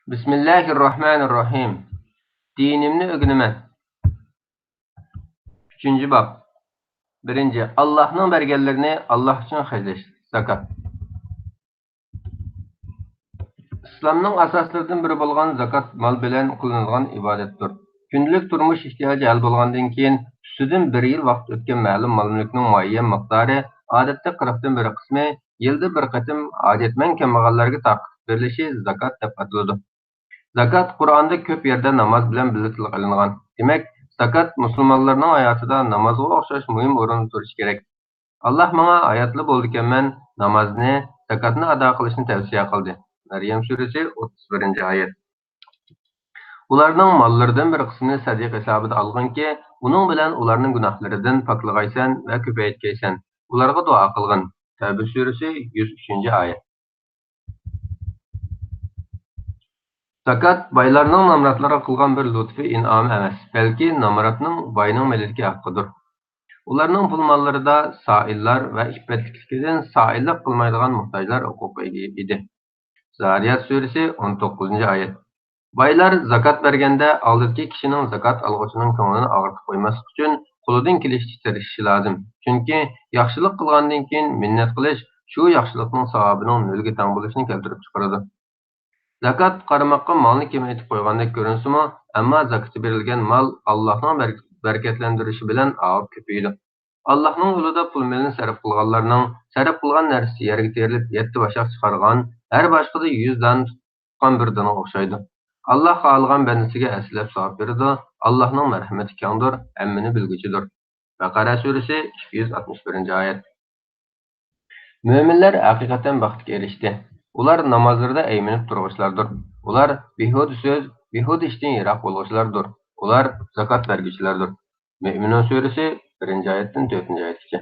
Bismillahirrahmanirrahim. Dinimni öğrenme. 3. bab. 1. Allah'ın bergenlerini Allah için xərcləş. Zakat. İslamның asaslarından biri bolğan zakat mal bilen kılınılgan ibadettir. Günlük turmuş ihtiyacı hal bolğandan keyin üstüden 1 yıl vaqt ötken ma'lum mal-mulkning muayyan miqdori, odatda 40dan bir qismi yilda bir qatim hojatmand kambag'allarga taqib berilishi zakat deb ataladi. Zakat Qur'onda ko'p yerda namoz bilan birga qilingan. Demak, zakat musulmonlarning hayotida namozga o'xshash muhim o'rin turishi kerak. Alloh menga hayotli bo'ldikanman namozni, zakatni ado qilishni tavsiya qildi. Maryam surasi 31-oyat. Ularning mollaridan bir qismini sadiqa hisobida olganki, uning bilan ularning gunohlaridan poklig'aysan va ko'paytgaysan. Ularga duo qilgin. Tavba surasi 103-oyat. Zakat baylarning namratlarga qilgan bir lutfi in'om emas, balki namratning boyning milkiga haqqidir. Ularning pul mollarida soillar va iffetlikdan soillik qilmaydigan muhtojlar huquqi edi. Zariyat surasi 19-oyat. Baylar zakat berganda oldingi kishining zakat olg'uchining ko'nglini og'ritib qo'ymaslik uchun qo'lidan kelishcha tirishishi lozim. Chunki yaxshilik qilgandan keyin minnat qilish shu yaxshilikning savobining nolga teng bo'lishini keltirib chiqaradi. Zakat qaramoqqa malni kemaytib qo'ygandek ko'rinsimi, ammo zakati berilgan mal Allohning barakatlantirishi bilan og'ib ko'paydi. Allohning yo'lida pul milni sarf qilganlarning sarf qilgan narsasi yerga terilib 7 bashaq chiqargan, har boshqada 100 dan tutgan bir dana o'xshaydi. Alloh xohlagan bandasiga aslab savob beradi. Allohning marhamati kengdir, hammani bilguchidir. Baqara surasi 261-oyat. Müminler haqiqatan baxtga erishdi. Ular namozlarda ayminib turg'ishlardir. Ular behuda so'z, behuda ishdan yiroq bo'lg'ishlardir. Ular zakat berguvchilardir. Mü'minun surasi 1-oyatdan 4-oyatgacha.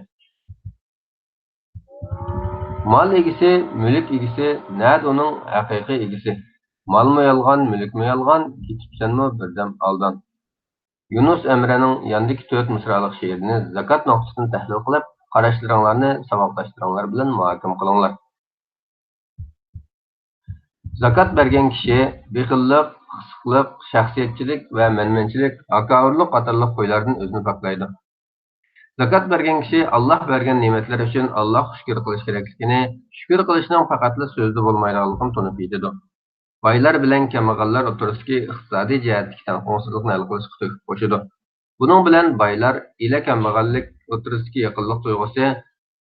Mal egisi, mulk egisi, nad uning haqiqiy egisi. Malmı yalgan, mulkmi yalgan, ketibsanmi birdam aldan. Yunus Emre'nin yandaki 4 mısralık şiirini zakat noktasını tahlil qilib, qarashlaringlarni saboqdashtiringlar bilan muhokama qilinglar. Zakat bergan kishi bexillik, qisiqlik, shaxsiyatchilik va manmanchilik, akavrlik qatorliq qo'ylardan o'zini poklaydi. Zakat bergan kishi Alloh bergan ne'matlar uchun Allohga shukr qilish kerakligini, shukr qilishning faqatla so'zda bo'lmaydiganligini tunib yetadi. Baylar bilan kambag'allar o'rtasidagi iqtisodiy jihatdagi tengqurliqni hal qilishga to'g'ri qo'shadi. Buning bilan baylar ila kambag'allik o'rtasidagi yaqinlik tuyg'usi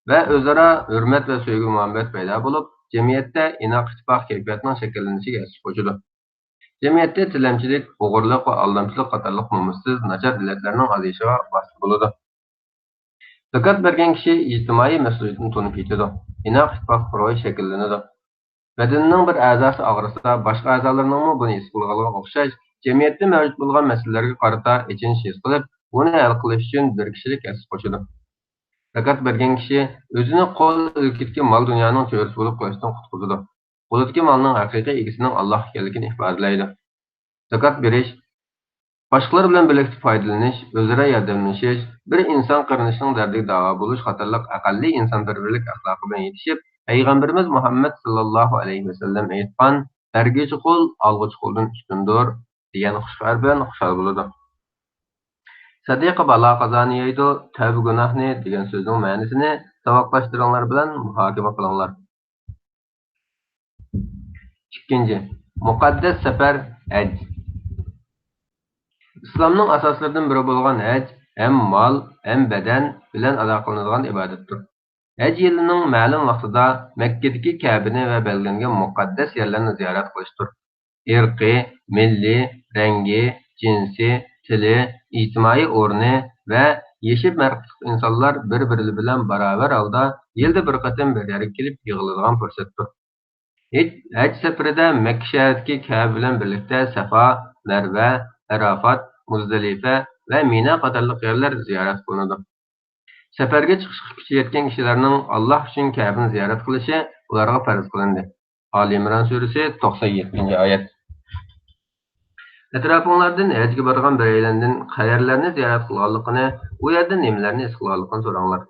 va o'zaro hurmat va sevgi muhabbat paydo bo'lib, jamiyatda inoq ittifoq kayfiyatining shakllanishiga asas qo'shadi. Jamiyatda tilamchilik, o'g'irlik va aldamchilik qatorliq nomussiz nachar illatlarning aziyishiga bosib bo'ladi. Zakat bergan kishi ijtimoiy mas'uliyatni tunib yetadi. Inoq ittifoq ro'y shakllanadi. Bedenining bir a'zosi og'risa, boshqa a'zolarning buni his qilganiga o'xshash, jamiyatda mavjud bo'lgan masalalarga qarata ichinish his qilib, buni hal qilish uchun bir kishilik asas qo'shadi. Zakat bergan kishi o'zini qo'l ilkitgan mol dunyoning cho'risi bo'lib qolishdan qutqizadi. Qo'lidagi malning haqiqiy egasining Alloh ekanligini ifodalaydi. Zakat berish, boshqalar bilan birlikda foydalanish, o'zaro yordamlashish, bir inson qarinishining dardiga davo bo'lish qatorliq aqalliy insonparvarlik axloqi bilan yetishib, Peygamberimiz Muhammed sallallahu aleyhi ve sellem aytgan, berguvchi qo'l olg'uchi qo'ldan ustundir degan xushxabar bilan xushal bo'ladi. Sadiqa balo qazoni yeydi, tavba gunohni degan so'zning ma'nosini saboqlashtiringlar bilan muhokama qilinglar. 2. Muqaddas safar haj. İslamning asoslaridan biri bo'lgan haj hem mal, hem badan bilan ado qilinadigan ibodatdir. Haj yilining ma'lum vaqtida Makkadagi Ka'bani va belgilangan muqaddas yerlarni ziyorat qilishdir. Irqi, milliy, rangi, jinsi, tili, ijtimoiy o'rni va yashab marqi insonlar bir-biri bilan barobar holda yilda bir qatim bir yerga kelib yig'iladigan fursatdir. Haj safarida Makka shahridagi Ka'ba bilan birlikda Safa, Marva, Arafat, Muzdalifa va Mina qatorliq yerlar ziyorat qilinadi. Safarga chiqishga kuchi yetgan kishilarning Alloh uchun Ka'bani ziyorat qilishi ularga farz qilindi. Ali Imron surasi 97-oyat. Atrofinglardan hajga borgan bireylardan qayerlarni ziyorat qilganligini, u yerda nimalarni his qilganligini so'ranglar.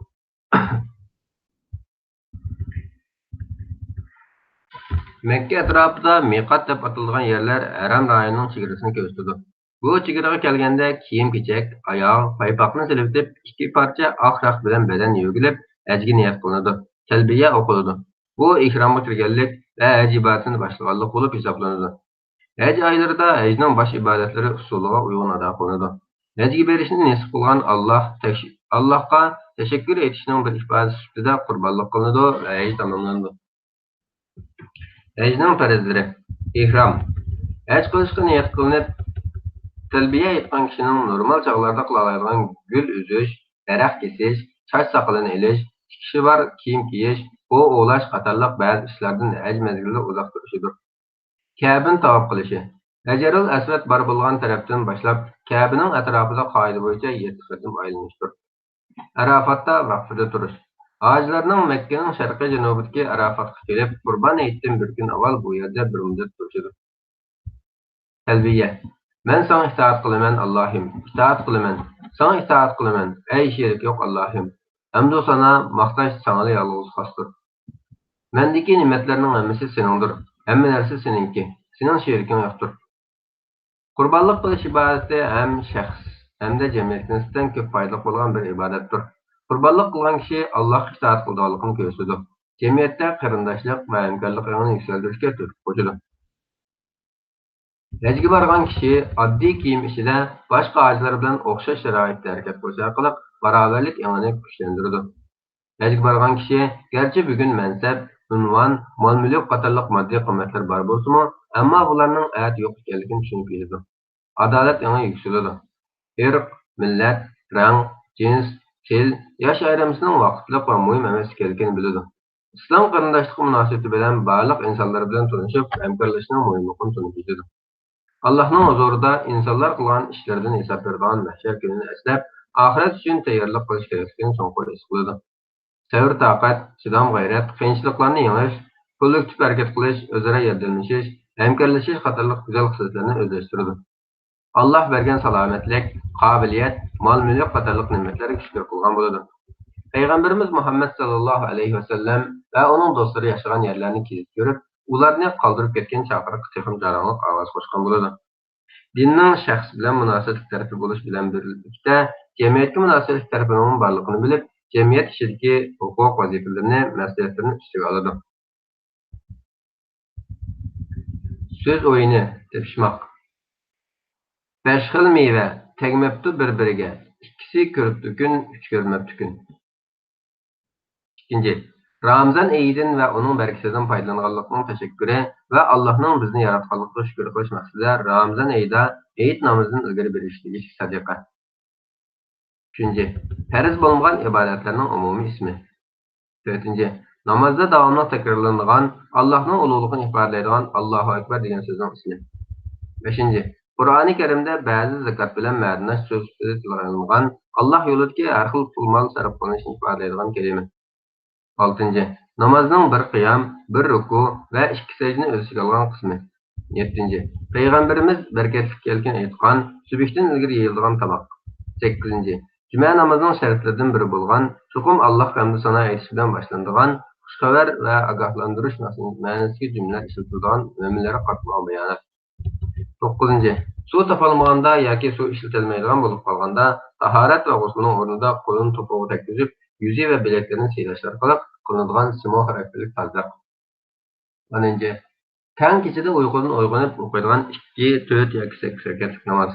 Mekke etrafida miqat deb atalgan yerler Haram rayonunun chegarasini ko'rsatadi. Bu chegaraga kelganda kiyim-kechak, oyoq, paypoqni silitib, ikki parcha oq raq bilan badan yugilib, hajga niyat qilinadi. Talbiya o'qiladi. Bu ihromga kirganlik va haj ibodatini boshlaganlik bo'lib hisoblanadi. Haj oylarida hajning bosh ibodatlari usuliga uyg'un ado qilinadi. Hajga berishni nasib qilgan Allohga tashakkur etishning bir ifodasi sifatida qurbonlik qilinadi va haj tamomlanadi. Hajning farzlari: ihrom. Haj qilishga niyat qilinib, talbiya aytgan kishining normal chog'larda qila oladigan gul uzish, daraxt kesish, soch soqolini ilish, tikishi bor kiyim kiyish, qo'y ovlash qatorliq ba'zi ishlardan haj mezgilida uzoq turishidir. Ka'bani tavof qilishi. Hajarul Asvad bor bo'lgan tarafdan boshlab, Ka'baning atrofida qoida bo'yicha 7 qatim aylanishdir. Arafatda vaqtida turish. Hojilarning Makkaning sharqiy janubidagi Arafatga kelib, Qurban hayitidan bir kun avval bu yerda bir muddat turishidir. Talbiya. Men sana itoat qilaman, Allohim. Itoat qilaman. Sana itoat qilaman, ey sherik yo'q Allohim. Hamdu sana maqtash sana yolg'iz xosdir. Mendagi ne'matlarning hammasi seningdir. Hamma narsa seninki. Sening sheriking yo'qdir. Qurbonlik qilish ibodati ham shaxs hamda jamiyatga nisbatan ko'p foydali bo'lgan bir ibodatdir. Qurbonlik qilgan kishi Allohga itoat qilganligini ko'rsatadi. Jamiyatda qarindoshlik va hamkorlikni yuksaltirishga turtki qo'shadi. Hajga borgan kishi oddiy kiyim ichida boshqa hojilar bilan o'xshash sharoitda harakat qilish orqali barobarlik ongini kuchlantiradi. Hajga borgan kishi garchi bugun mansab, unvon, mol-mulk qatorliq moddiy qimmatlar bor bo'lsa-mu, ammo bularning ayat yo'q ekanligini tushunib yetadi. Adolat yangi yuksaladi. Irq, millat, rang, jins, til, yosh ayrimisining vaqtliq va muhim emas ekanligini biladi. Islom qarindoshligi munosabati bilan barliq insonlar bilan tanishib, hamkorlashishning muhimligini tushunib yetadi. Allohning huzurida insonlar qilgan ishlardan hisob beradigan mahshar kunini eslab, oxirat uchun tayyorlik qilish kerakligini so'nqir his qiladi. Sabr, toqat, chidam, g'ayrat, qiyinchiliklarni yengish, kollektiv harakat qilish, o'zaro yordamlashish, hamkorlashish qatorliq go'zal xislatlarni o'zlashtiradi. Allah bergan salomatlik, qobiliyat, mol-mulk qatorliq ne'matlarga shukr qilgan bo'ladi. Payg'ambarimiz Muhammad sallallohu alayhi vasallam va uning do'stlari yashagan yerlarni kezib ko'rib, ularni qoldirib ketgan chaqiriq texim jarangliq ovoz qo'shgan bo'ladi. Dinning shaxs bilan munosabatli tarafi bo'lish bilan birlikda jamiyatga munosabatli tarafining borligini bilib, jamiyat ishidagi huquq vazifalarini, mas'uliyatlarni ustiga oladi. So'z o'yini, tepishmoq. 5 xil meva tegmabdi bir-biriga. İkisi ko'ribdi kun, 3 ko'rmabdi kun. İkinci, Ramazan eyidan va uning barakasidan foydalanganlikning tashakkuri va Allohning bizni yaratganligiga shukr qilish maqsadida Ramazan oyida Eid namozidan ilgari berishlik sadaqa. Üçüncü, farz bo'lmagan ibodatlarning umumiy ismi. To'rtinchi, namozda davomli takrorlanadigan Allohning ulug'ligini ifodalaydigan Allohu akbar degan so'zning ismi. Beshinchi, Qur'oni Karimda ba'zi zakat bilan ma'nonash so'z tillangan Alloh yo'lidagi har xil pul-mol sarf qilinishini ifodalaydigan kalima. Altıncı, namazning bir qiyam, bir ruku va ikki sajdani o'z ichiga olgan qismi. Yettinchi, Payg'ambarimiz barakatli kelgan aytgan subhdan ilgari yeyiladigan tomoq. Sakkizinchi, juma namozining shartlaridan biri bo'lgan chuqum Alloh hamd sano aytish bilan boshlanadigan xushxabar va ogohlantirish ma'nosidagi jumlalar ishlatiladigan mo'minlarga qatnashgan bayonot. To'qqizinchi, suv topolmaganda yoki suv ishlatilmaydigan bo'lib qolganda tahorat va g'uslning o'rnida qo'lini to'pig'iga tekkizib, yuzi va bilaklarni siylash orqali qilinadigan simo xarakterlik tozaliq. 10. Tang kechada uyqudan uyg'onib o'qiydigan 2, 4 yoki 8 rakatlik namoz.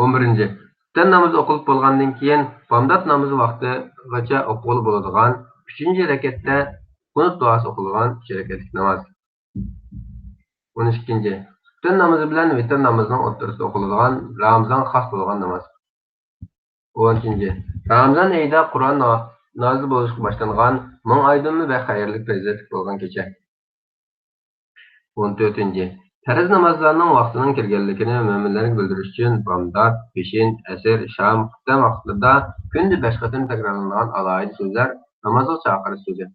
11. Tan namozi o'qilib bo'lgandan keyin bomdod namozi vaqtigacha o'qilib bo'ladigan 3-rakatda qunut duosi o'qilgan 2 rakatlik namoz. 12. Tan namozi bilan vitr namozining o'rtasida o'qiladigan Ramazon xos bo'lgan namoz. 13. Ramazon oyida Qur'on nozil bo'lishga boshlangan ming oydinli va xayrli fazilatli bo'lgan kecha. 14. Farz namozlarning vaqtining kirganligini mo'minlarga bildirish uchun bomdod, peshin, asr, sham, xuftan vaqtlarida kunda 5 qatim takrorlanadigan alohida so'zlar namozga chaqirish so'zi.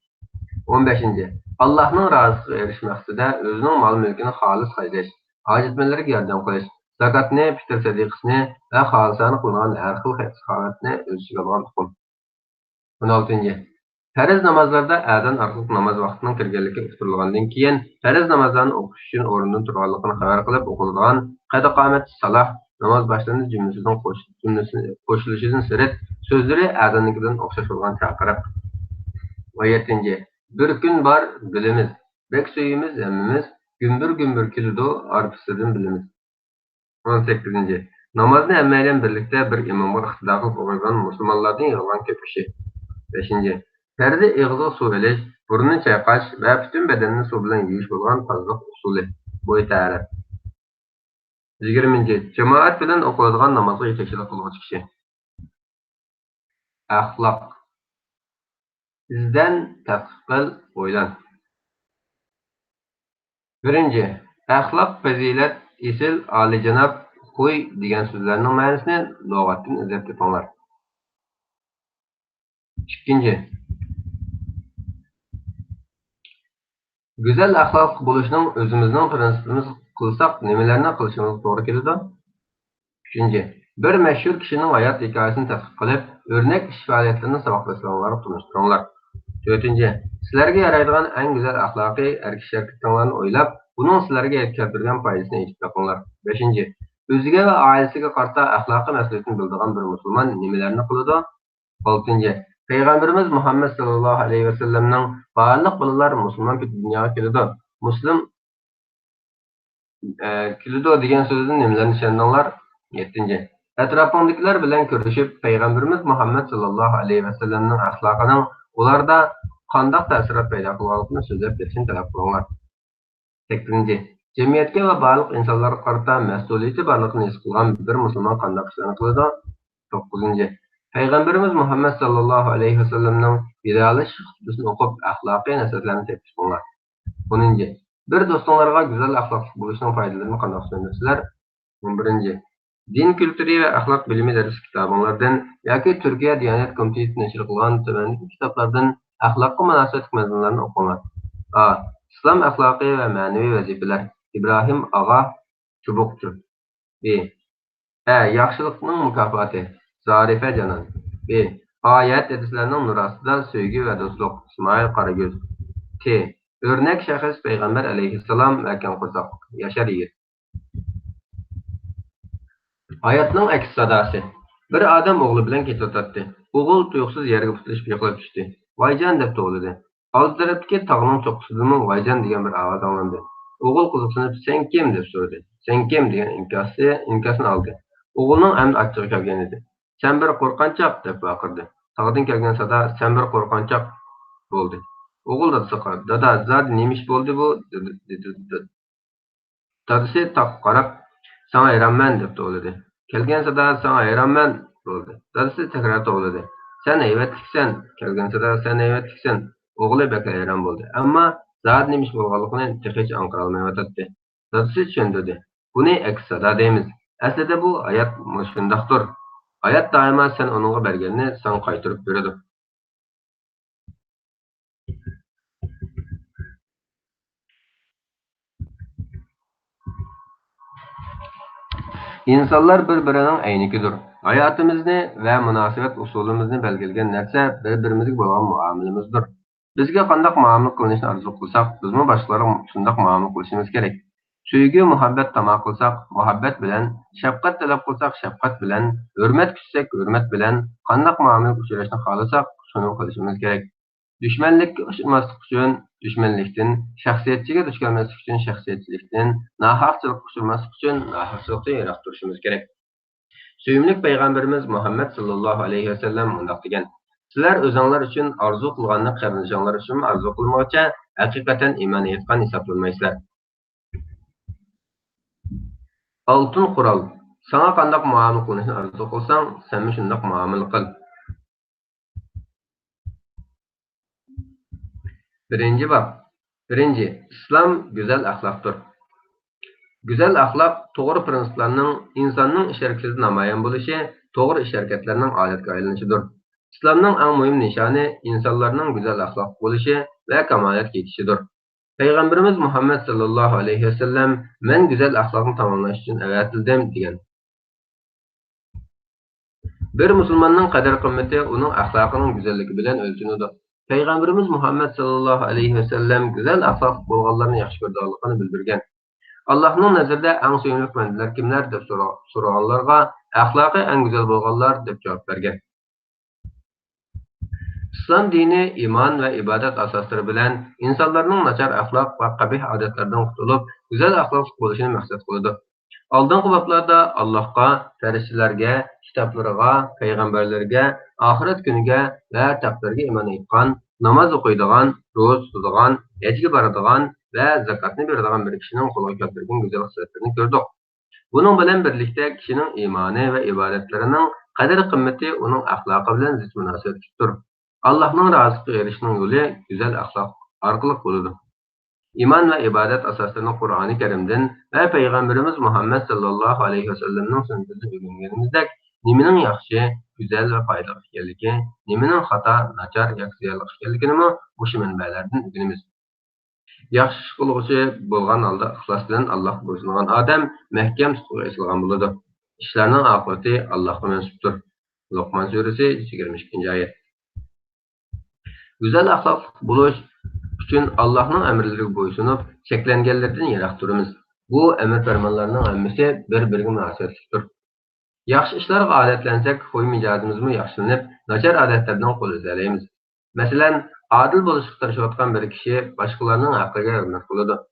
15. Allohning rozisiga erishish maqsadida o'zining mol-mulkini xolis xajlash, hojatmandlarga yordam qilish, zakatni, fitr sadiqasini va xolisona qilingan har xil xayrni o'z ichiga olgan tuxum. 16. Fərz namazlarda əzan arqılıq namaz vaxtının kirganligi uqtirilgandan keyin fərz namazlarni o'qish uchun o'rnidan turganligini xabar qilib o'qiladigan qad qomat salah namoz boshlandi jumlasidan qo'shilishidan sirt so'zlari azannikidan o'xshash bo'lgan chaqiriq. 17. Bir kun bor bilimiz, bek suyimiz hammamiz, gümbür gümbür keladi arpisidan bilimiz. 18. Namozni hammaylar birlikda bir imomga iqtido qilib o'qigan musulmonlarning yig'ilgan ko'p kishi. 5. Fərzi ağızda su ilish, burunni chayqash va butun badanni suv bilan yuvish bo'lgan tozaliq usuli. Bo'y ta'rif. 20. Jamoat bilan o'qiladigan namozga yetakchilik qiluvchi kishi. Axloq. Izdan tadqiq qil, o'ylan. 1. Axloq, fazilat, esil, oliyjanob, qo'y degan so'zlarning ma'nosini lug'atdan izlab topinglar. 2. Güzel axloq bo'lishning o'zimizning prinsipimiz qilsak, nimalarni qilishimiz to'g'ri keladi? 3. Bir mashhur kishining hayot hikoyasini tadqiq qilib, o'rnak ish faoliyatlarini saboqlashlarga tunishtiringlar. 4. Sizlarga yaraydigan eng go'zal axloqiy erkak-sherkatlarni o'ylab, buning sizlarga yetkazadigan foydasini aytib topinglar. 5. O'ziga va oilasiga qarata axloqiy mas'uliyatni bildigan bir musulmon nimalarni qiladi? 6. Peygamberimiz Muhammed sallallahu aleyhi ve sellem'nin barliq bolalar musulmon dunyoga keladi. Muslim keladi degan so'zdan nimalarni tushundinglar? 7. Atrofingdagilar bilan ko'rishib, Peygamberimiz Muhammed sallallahu aleyhi ve sellem'nin axloqining ularda qanday ta'sirat paydo qilganligini so'zlab berishni talab qilinglar. 8. Jamiyatga va barliq insonlarga qarata mas'uliyati borligini his qilgan bir musulmon qanday ishlarni qiladi? 9. Peygamberimiz Muhammed sallallahu aleyhi ve sellem'nin biralish xutbasini o'qib, axloqiy nasihatlarni tepish bo'lgan. 10. Bir do'stinglarga go'zal axloqli bo'lishning foydalarini qanday tushunasizlar? 11. Din kültürü ve axloq bilimi ders kitoblardan yoki Turkiya Diyanet Komiteti nashr qilgan tuvandagi kitoblardan axloqqa munosabat mazmunlarni o'qinglar. A. İslam axloqiy va ma'naviy vazifalar. İbrahim Ag'a Çubukçu. B. Yaxshilikning mukofoti. Zarife Canan. B. Ayet hadislarning nur ostida sevgi va do'stlik. İsmail Qaragöz. T. Örnek şahıs Peygamber aleyhisselam ve Ken Kursak. Yaşar Yiğit. Hayatning aks sadasi. Bir odam o'g'li bilan ketayotdi. O'g'il tuyuqsiz yerga putilib yiqilib tushdi. Vayjon deb to'g'ladi. Old tarafdagi tog'ning cho'qqisidan vayjon degan bir ovoz anglandi. O'g'il qiziqsinib, "Sen kim?" deb so'radi. "Sen kim?" degan inkosini oldi. O'g'ilning amdi achchig'i kelgan edi. "Sen bir qo'rqanchoq" deb baqirdi. Tog'dan kelgan sada "Sen bir qo'rqanchoq" bo'ldi. O'g'il dadasiga qaradi. "Dada, zad nima ish bo'ldi bu?" dedi. Dadasi taqqa qarab, "Sana hayronman" deb to'g'ladi. Kelgan sada "Sana hayronman" bo'ldi. Dadasi takror to'g'ladi. "Sen hayvatliksan." Kelgan sada "Sen hayvatliksan." O'g'li bek hayron bo'ldi. Ammo zot nima ish bo'lganligini hech anqara olmayotdi. Dadasi tushundirdi. Buni aks sada deymiz. Aslida bu hayot shundaqdir. Hayot doimo sen uningga berganni sen qaytarib beradi. İnsanlar bir-birining aynikidir. Hayotimizni va munosabat usulimizni belgilagan narsa bir-birimizga bo'lgan muomalamizdir. Bizga qanday muomala qilinishni orzu qilsak, bizmi boshqalarga shunday muomala qilishimiz kerak. Sevgi, muhabbat tamoq qilsak, muhabbat bilan, shafqat talab qilsak, shafqat bilan, hurmat kutsak, hurmat bilan, qanday muomala uchrashni xohlasak, shuni qilishimiz kerak. Düşmanlikka uchmaslik uchun düşmanlikdan, shaxsiyatchiga duch kelmaslik uchun shaxsiyatchilikdan, nohaqchilikka uchmaslik uchun nohaqchilikdan yiroq turishimiz kerak. Suyimli Peygamberimiz Muhammed sallallahu aleyhi ve sellem mundaq degan: "Sizlar o'zinglar uchun orzu qilganni qarindoshlaringiz uchun orzu qilmoqcha, haqiqatan iymon etgan hisoblanmaysizlar." Altın Qural. Sana qanday muomala qilishni orzu qilsang, sen shunday muomala qil. Birinci bab. Birinci, İslam güzel ahlakdır. Güzel ahlak, doğru prensiplerinin insanın iş hareketinde namayan buluşu, doğru iş hareketlerinin aletke aylanışıdır. İslam'ın en mühim nişanı, insanların güzel ahlak buluşu ve kemalet geçişidir. Peygamberimiz Muhammed sallallahu aleyhi ve sellem, "Men güzel ahlakını tamamlaş için evetildim" diyen. Bir Müslümanın kader kıymeti, onun ahlakının güzelliği bilen ölçünüdür. Peygamberimiz Muhammed sallallahu aleyhi ve sellem güzel ahlak bolğanlarını yaxşı gördüğünü bildirgen. Allah'ın nazarında en söyümlük bendiler kimler dep soraganlarga ahlakı en güzel bolğanlar dep cevap bergen. İslam dini iman ve ibadet asasları bilen insanların načar ahlak ve kabih adetlerden kurtulup güzel ahlak boluşunu maksat kıldı. Aldığın bablarda Allah'a, terişçilerge, kitaplarga, peygamberlerge, ahiret günüge ve takdirge iman etkan, namaz okuyduğun, roz tutduğun, hecge baradigan ve zakatını beradigan bir kişinin kulu keltirgen güzel hasletlerini gördük. Bunun bilen birlikte kişinin imanı ve ibadetlerinin kadir kımmeti onun ahlakı bilen zıt münasebetlidir. Allah'ın razılığı erişinin yolu güzel ahlak arkalık buludur. İman ve ibadet asaslarını Kur'an-ı Kerim'den ve Peygamberimiz Muhammed sallallahu aleyhi ve sellem'nin sünnetini öğrengenimizde niminin yaxşı, güzel ve faydalı ekanligi, niminin hata, nachar, yaksıyalık ekanligini bu manbalardan öğrenimiz. Yaxşı iş qılğıcı bolğan halda ixlas bilen Allah buyurgan adam mahkam tutquga esilgan boladı. İşlerinin akıbeti Allah'a mensuptur. Luqman suresi 22. ayet. Güzel ahlak buluş üçün Allah'ın emirleriga boysunup, çeklengenlerden yirak durumuz. Bu emir fermanlarının hammasi bir-biriga münasebetlikdir. Yaxşı işlarga adetlensek, huy mijazımızmı yaxşılanıp, nachar adetlerden qol üzereymiz. Mesela, adil boluşuq tırışıyotgan bir kişi başkalarının hakkıga hürmet kılıdı.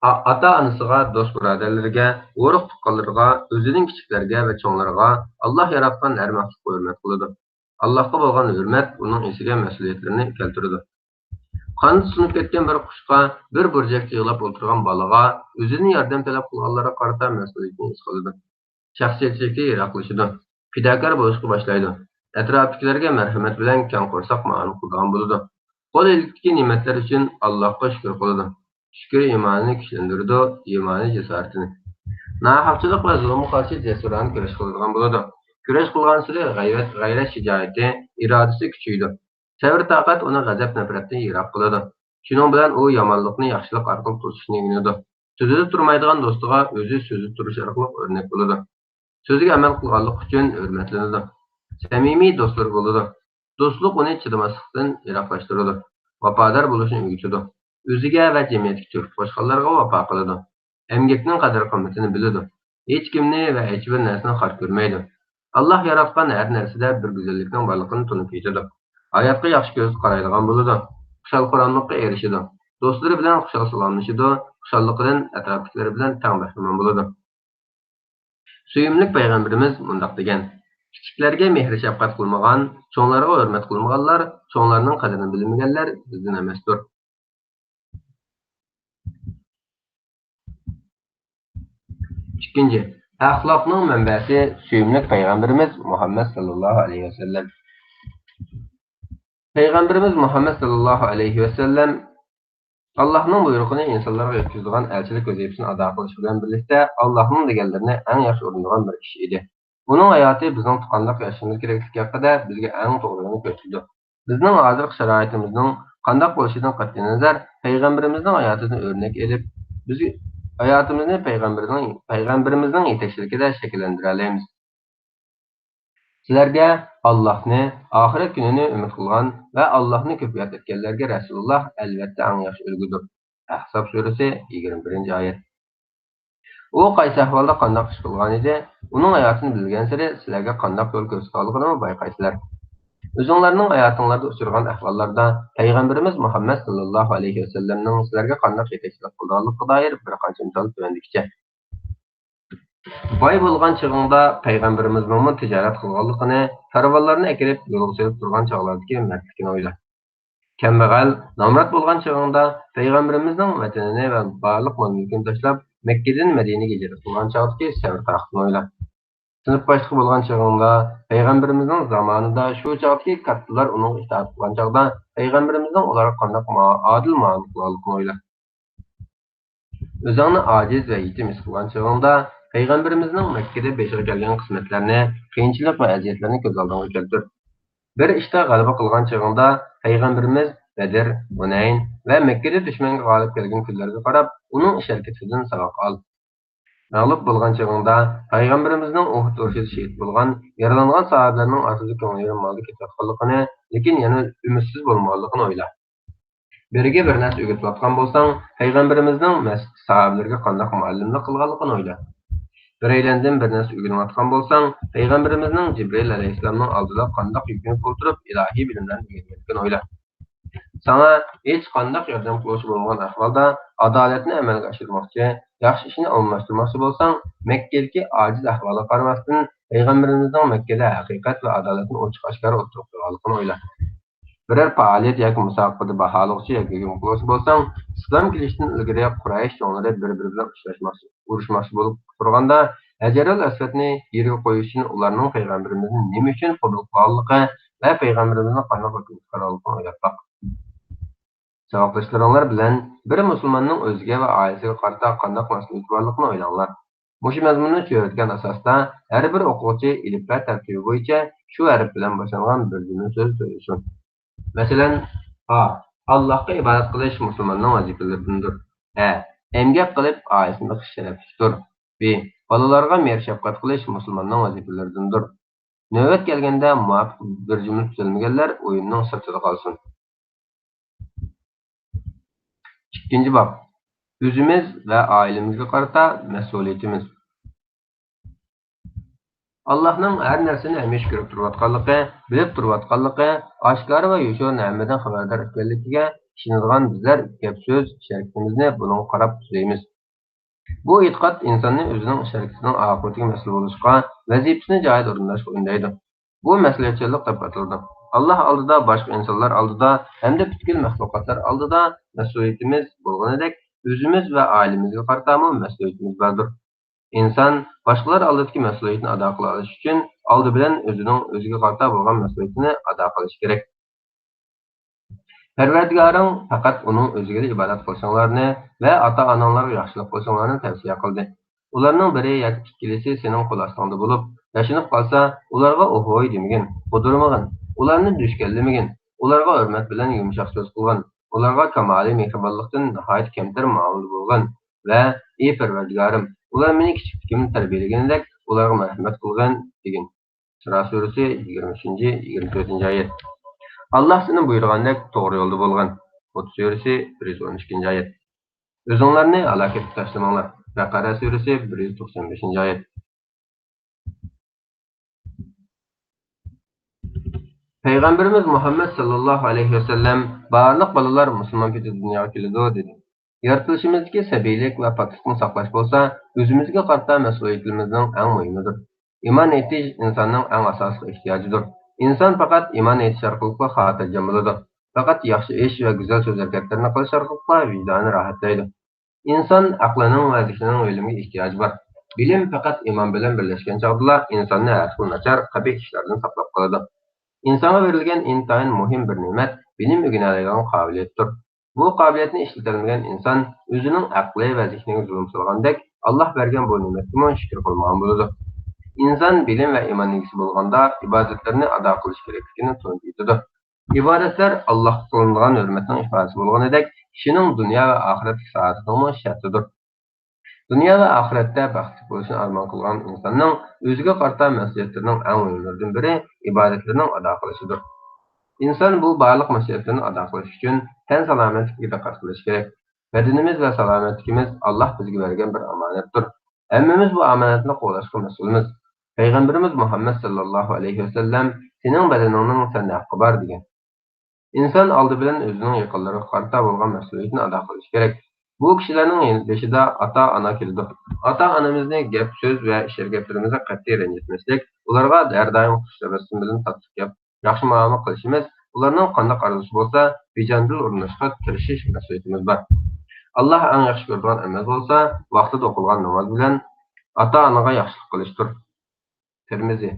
Ata-anasıga, dost birodarlarga, urug' tuqqanlarga, özünün kichiklarga ve cho'nglarga Allah yaratgan her maxluqqa hürmet kılıdı. Allah'a bolgan hürmet onun esiga mas'uliyetlerini keltirdi. Qandı sınıp ketken bir quşqa, bir burjak yığılap oturgan balaga, özünün yardım talep qılganlara qarata mas'uliyetini his qildi. Şahsiyetçilikka yiraklaşıdı. Fidakar bo'lishga boshlaydi. Atrofdagilarga marhamat bilan kang qo'rsoq ma'no qilgan bo'ladi. Qo'l eltiki ne'matlar uchun Allohga shukr qiladi. Shukr iymonini kuchlantiradi, iymonini jasoratini. Nahaqchilik va zulmga qarshi jasurona kurash qiladigan bo'ladi. Kurash qilgan sari g'ayrat shijoati, irodasi kuchaydi. Sabr toqat uni g'azab nafratdan yiroq qiladi. Shuning bilan u yomonlikni yaxshilik orqali to'sishni o'rganadi. So'zida turmaydigan do'stiga o'zi so'zi turish orqali o'rnak bo'ladi. Sözüge amal qilganlik uchun hurmatlanadi. Samimiy do'stlar bo'ladi. Do'stlik uni chidamaslikdan yiroqlashtiradi. Vafodor bo'lishni o'rgatadi. O'ziga va jamiyatga turib boshqalarga vafo qiladi. Emgakning qadr-qimmatini biladi. Hech kimni va hech bir narsani xor ko'rmaydi. Alloh yaratgan har narsada bir go'zallikning borligini tunib yetadi. Hayotga yaxshi ko'z qaraydigan bo'ladi. Xushalxo'rlikka erishadi. Do'stlari bilan xushal salomlashadi. Xushalligidan atrofdagilari bilan tang bahramon bo'ladi. Suyumlik Peygamberimiz mundaq degan: kichiklarga mehr shafqat qilmagan, cho'nglarga hurmat qilmaganlar, cho'nglarning qadrini bilmaganlar bizdan emasdir. Ikkinchi, axloqning manbasi suyumlik Peygamberimiz Muhammed sallallahu aleyhi ve sellem. Peygamberimiz Muhammed sallallahu aleyhi ve sellem Allah'ın buyrug'ini insonlarga yetkazadigan elchilik vazifasini ado qilish bilan birlikda Allohning deganlarini eng yaxshi o'rgangan bir kishi edi. Uning hayoti bizning qanday yashashimiz kerakligi haqida bizga eng to'g'rini ko'rsatdi. Bizning hozirgi sharoitimizning qanday bo'lishidan qat'iy nazar payg'ambarimizning hayotidan o'rnak olib, biz hayotimizni payg'ambarimizning yetakchiligida shakllantira olamiz. Sizlarga Allohni, oxirat kunini umid qilgan va Allohni ko'p yod etganlarga Rasululloh albatta eng yaxshi ulgudir. Ahzob surasi 21-oyat. U qaysi ahvolda qanday ish qilgan edi, uning hayotini bilgan sari sizlarga qanday yo'l ko'rsatganligini bayqaysizlar. O'zinglarning hayotinglarda uchragan ahvollarda payg'ambarimiz Muhammad sallallohu alayhi vasallamning sizlarga qanday yetakchilik qilganligiga doir bir qancha misol tuvandikicha. Boy bo'lgan chog'ingda payg'ambarimizning tijorat qilganligini, karvonlarni akirib yo'lga solib turgan chog'lardagi mardlikni o'yla. Kambag'al, nomrod bo'lgan chog'ingda payg'ambarimizning vatanini va barliq mol-mulkini tashlab Makkadan Madinaga hijrat qilgan chog'dagi sabr taqatni o'yla. Sinf boshlig'i bo'lgan chog'ingda payg'ambarimizning zamonida shu chog'dagi kattalar uning itoat qilgan chog'da payg'ambarimizning ularga qanday adil muomala qilganligini o'yla. O'zingni ojiz va yetim his qilgan chog'ingda Peygamberimizning Mekke'de beşiğe gelgen kısmetlerini, kıyınçılık ve eziyetlerini göz aldığını keltir. Bir işte galiba kılgan çağında Peygamberimiz Bedir, Hunayn ve Mekke'de düşmanga galip gelgen küllerge qarab, onun iş hareketinden sabak al. Mağlup bulgan çağında Peygamberimizning Uhud urushida şehit bulgan, yaralangan sahabelerinin artıcı köngülleri maldı ketayotganligini, lekin yana ümitsiz bo'lmaganligini o'yla. Biriga bir narsa o'rgatayotgan bo'lsang, payg'ambarimizning sahobalarga qanday muallimlik qilganligini o'yla. Bireylardan bir narsa o'rganayotgan bo'lsang, payg'ambarimizning Jibril alayhissalomning oldida qanday yukinib o'tirib ilohiy bilimlarni o'rgatganligini o'yla. Sana hech qanday yordam qiluvchi bo'lmagan ahvolda adolatni amalga oshirmoqchi, yaxshi ishni almashtirmoqchi bo'lsang, Makkadagi ojiz ahvolga qaramasdan payg'ambarimizning Makkada haqiqat va adolatni ochiq oshkora o'tirib turganligini o'yla. Biror faoliyat yoki musobaqada baholovchi yoki hujum qiluvchi bo'lsang, islom kelishidan ilgari Quraysh cho'nglari bir-biri bilan urushmoqchi bo'lib turganda, Hajarul Aswadni yerga qo'yish uchun ularning payg'ambarimizni nima uchun qabul qilganligi va payg'ambarimizni qanday hukm chiqarganligini o'ylab baq. Savoqdoshlaringlar bilan bir musulmonning o'ziga va oilasiga qarata qanday mas'uliyati borligini o'ylanglar. Mushu mazmunni tushunayotgan asosda har bir o'quvchi ilm-fan tartibi bo'yicha shu harf bilan boshlangan bir jumla so'z so'zlasin. Masalan, A. Allohga ibodat qilish musulmonning vazifalaridandir. A. Emgak qilib oilasini boqish sharaflidir. B. Bolalarga mehr-shafqat qilish musulmonning vazifalaridandir. Navbat kelganda muvofiq bir jumla tuzilmaganlar o'yinning sirtida qolsin. İkinci bab. O'zimiz va oilamizga qarata mas'uliyatimiz. Allohning har narsani hamisha ko'rib turayotganligi, bilib turayotganligi, oshkora va yo'shur ne'matidan xabardor ekanligiga ishonadigan bizlar gap so'z sharikimizni buning qarab tuzaymiz. Bu e'tiqod insonni o'zining sharikisining oxiratiga mas'ul bo'lishga, vazifasini joyida o'rinlashga undaydi. Bu mas'uliyatchanlik deb ataladi. Alloh oldida, boshqa insonlar oldida hamda butkul maxluqotlar oldida mas'uliyatimiz bo'lganidek, o'zimiz va oilamizga qarata ham mas'uliyatimiz bordir. İnsan boshqalar oldidagi mas'uliyatni ado qila olish uchun oldi bilan o'ziga qarata bo'lgan mas'uliyatini ado qilish kerak. Parvardigoring faqat uning o'ziga ibodat qilishinglarni va ota-onanglarga yaxshilik qilishinglarni tavsiya qildi. Ularning biri yoki ikkilisi sening qo'l ostingda bo'lib, yashinib qolsa, ularga o'hoy demagin, qo'dirmagin, ularni dushkanlamagin, ularga hurmat bilan yumshoq so'z qilgin, ularga kamoliy mehribonlikdan nihoyat kamtar muomala bo'lgin va ey Parvardigorim, ular meni kichikligimda tarbiyalaganidek ularga marhamat qilgin degan. Shura surasi 23-24 oyat. Allah seni buyurgandek to'g'ri yo'lda bo'lgan. Hud surasi 112 oyat. O'zinglarni halokatga tashlamanglar. Baqara surasi 195 oyat. Peygamberimiz Muhammed sallallahu aleyhi ve sellem barliq bolalar musulmon ketib dunyoga keladi dedi. Yaratılışımızdaki səbiylik və paklıqni saqlaş bolsa, özümüzə qarta məsuliyyətimizin ən mühimidir. İman etiş insanın ən əsaslı ehtiyacıdır. İnsan faqat iman etiş arqılıqla xatircəm buladı. Faqat yaxşı iş və gözəl söz hərəkətlərini qilish arqılıqla vicdanı rahatlaydı. İnsan aqlının və zihninin ölümünə ehtiyacı var. Bilim faqat iman bilan birləşkən çağda insanı hər xil načar, qabih işlərdən saqlab qaladı. İnsana verilgan intayin mühim bir nimet bilim öyrənələyən qabiliyyətdir. Bu qabiliyyətini işlətilməyən insan özünün aqli və zihniga zulm salgandek Allah bergan bu nimetə şükür qılmagan boladı. İnsan bilim və iman egisi bolganda ibadətlərini ado qilish kerakligini tushunadi. İbadətlər Allah qılınğan hörmətin ifadəsi bolğanidek kişinin dünya və axirət saadətinin şərtidir. Dünya və axirətdə bəxtli bo'lishni armon qilgan insonning o'ziga qarta mas'uliyatlarining eng muhimlaridan biri ibadətlərinin ado qilishidir. İnsan bu barliq mas'uliyatlarni ado qilish uchun tan salomatligiga diqqat qilish kerak. Bedenimiz va salomatligimiz Allah bizga bergan bir omonatdir. Hammamiz bu omonatni qo'llashga mas'ulmiz. Payg'ambarimiz Muhammad sallallohu alayhi va sallam sening badaningning senda haqqi bor degan. İnsan oldi bilan o'zining yaqinlariga qarta bo'lgan mas'uliyatni ado qilish kerak. Bu kishilarning beshida ota-ona keladi. Ota-onamizni gap, so'z va ish harakatlarimizga qat'iy ranjitmaslik, ularga har doim xush tabassum bilan tatbiq qilib, yaxshi muomala qilishimiz, ularning qanday qaralishi bo'lsa, vijondil o'rnashga tirishish mas'uliyatimiz bor. Allah eng yaxshi ko'rgan amal bo'lsa, vaqtida o'qilgan namoz bilan ota-onaga yaxshilik qilishdir. Termiziy.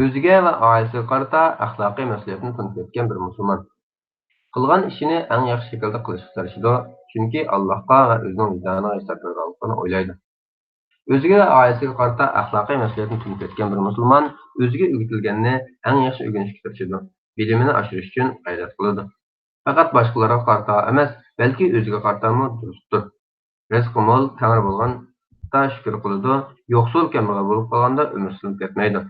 O'ziga va oilasiga qarata axloqiy mas'uliyatni tunib etgan bir musulmon qilgan ishini eng yaxshi shaklda qilishga tirishadi, chunki Allohga va o'zining vijdoniga hisob berganligini o'ylaydi. O'ziga va oilasiga qarata axloqiy mas'uliyatni tunib etgan bir musulmon o'ziga o'rgatilganini eng yaxshi o'rganishga tirishadi, bilimini oshirish uchun g'ayrat qiladi. Faqat boshqalarga qarata emas, balki o'ziga qarata ham durustdir. Rizqi mo'l, tangri bo'lgan da şükür qiladi, yo'qsul kambag'al bo'lib qolganda umr sinib ketmaydi.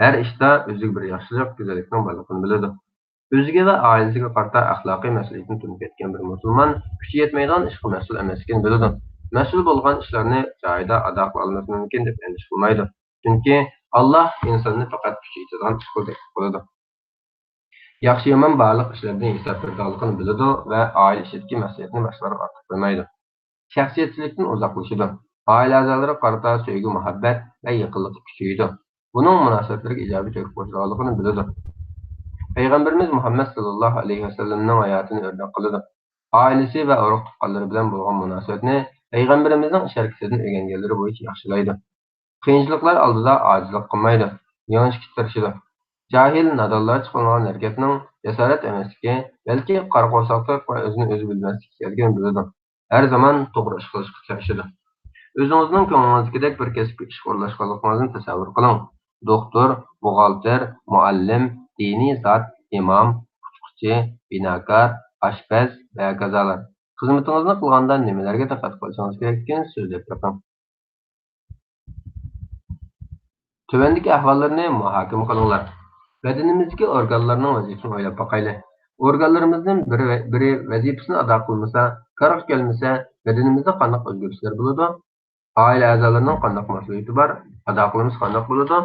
Har ishda o'ziga bir yaxshilik, go'zallikning borligini biladi. O'ziga va oilasiga qarata axloqiy mas'uliyatni tunib ketgan bir musulmon kuchi yetmaydigan ishga mas'ul emasligini biladi. Mas'ul bo'lgan ishlarni joyida ado qila olmasi mumkin deb andish qilmaydi. Chunki Alloh insonni faqat kuchi yetadigan ish qiladi. Yaxshi yomon barliq ishlardan hisob berganligini biladi va oila ishidagi mas'uliyatni boshqalarga ortib qo'ymaydi. Shaxsiyatchilikdan uzoqlashadi. Oila a'zolari qarata sevgi, muhabbat va yaqinlik kuchaydi. Buning munosabatlarga ijobiy turtki qo'shganligini biladi. Payg'ambarimiz Muhammad sallallohu alayhi vasallamning hayotini o'rnak qiladi. Oilasi va urug' tuqqanlari bilan bo'lgan munosabatni payg'ambarimizning ish harakatidan o'rganganlari bo'yicha yaxshilaydi. Qiyinchiliklar oldida ojizlik qilmaydi, yengishga tirishadi. Jahil nodonlarcha qilingan harakatning jasorat emasligi, balki qarqo'rsoqlik va o'zini o'zi bilmaslik kelganini biladi. Har zaman to'g'ri ish qilishga tirishadi. O'zingizning ko'nglingizdagidek bir kasbga ish qo'llashganligingizni tasavvur qiling. Doktor, buxgalter, muallim, diniy zot, imom, uquvchi, binokor, oshpaz va kazalar. Xizmatingizni qilganda nimalarga diqqat qilishingiz kerakligini so'zlab beraman. Tuvandagi ahvollarni muhokama qilinglar. Badanimizdagi organlarning vazifasini o'ylab boqaylik. Organlarimizning biri vazifasini ado qilmasa, qaror kelmasa, badanimizda qanday o'zgarishlar bo'ladi? Oila a'zolarining qanday mas'uliyati bor? Ado qilimiz qanday bo'ladi?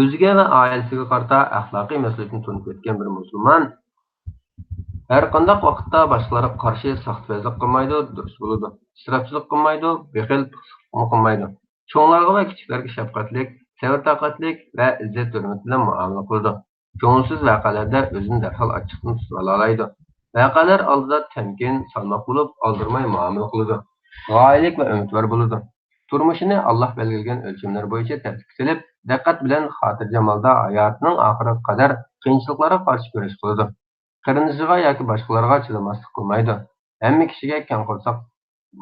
O'ziga va oilasiga qarata axloqiy mas'uliyatni tunib ketgan bir musulmon har qanday vaqtda boshqalarga qarshi saxtbazlik qilmaydi, durust bo'ladi. Isrofchilik qilmaydi, bexil qilmaydi. Cho'nglarga va kichiklarga shafqatlik, sabr toqatlik va izzat hurmat bilan muomala qiladi. Ko'ngilsiz voqealarda o'zini darhol ochiqdan tutib olaydi. Voqealar oldida temkin, salmoq bo'lib, oldirmay muomala qiladi. G'oyalik va umidvor bo'ladi. Turmushini Alloh belgilagan o'lchamlar bo'yicha tartibga solib, diqqat bilan xotirjamolda hayotining oxiriga qadar qiyinchiliklarga qarshi kurash qiladi. Qarindishiga yoki boshqalarga chidamaslik qilmaydi. Hamma kishiga keng qursoq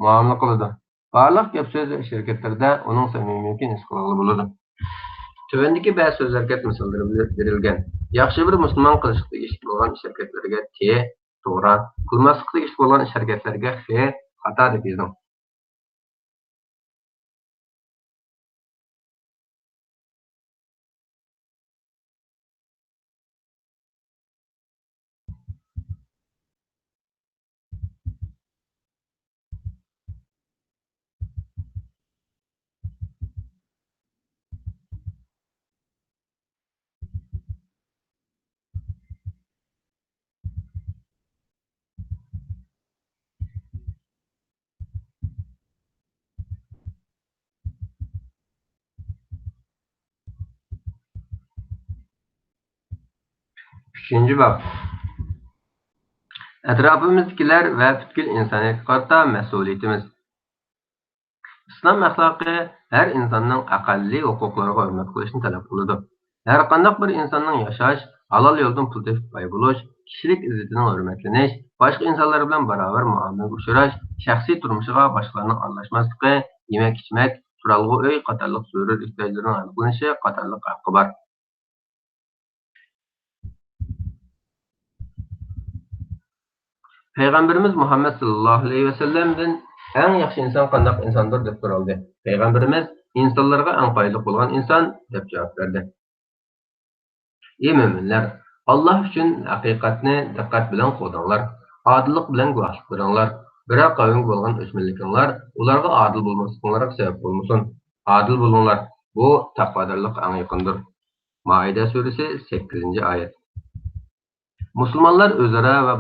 muomala qiladi. Barliq gap so'z va harakatlarda uning samimiyatini his qilg'ili bo'ladi. Tuvandagi ba'zi so'z harakat misollari berilgan. Yaxshi bir musulmon qilishga ish bo'lgan ish harakatlarga te, to'g'ri, qilmaslikda ish bo'lgan ish harakatlarga xe, xato deb yozing. Uchinchi bob. Atrofimizdagilar va butkul insoniyatga qarata mas'uliyatimiz. Islom axloqi har insonning aqalliy huquqlariga hurmat qilishni talab qiladi. Har qanday bir insonning yashash, halol yo'ldan pul topib boy bo'lish, kishilik izzatining hurmatlanish, boshqa insonlar bilan barobar muomalaga uchrash, shaxsiy turmushiga boshqalarning aralashmasligi, yemak-ichmak, turalg'u uy qatorliq zarur ehtiyojlarning aniqlanishi qatorliq haqqi bor. Payg'ambarimiz Muhammad sallallohu alayhi vasallamdan eng yaxshi inson qanday insondir deb so'raldi. Payg'ambarimiz insonlarga eng foydali bo'lgan inson deb javob berdi. Ey mo'minlar, Alloh uchun haqiqatni diqqat bilan qo'llanglar, odillik bilan guvohlik beringlar. Biror qavm bo'lgan o'smirliklar ularga odil bo'lmasliklariga sabab bo'lmasin. Odil bo'linglar. Bu taqvodorlik eng yaqindir. Maida surasi 8-oyat. Musulmonlar o'zaro va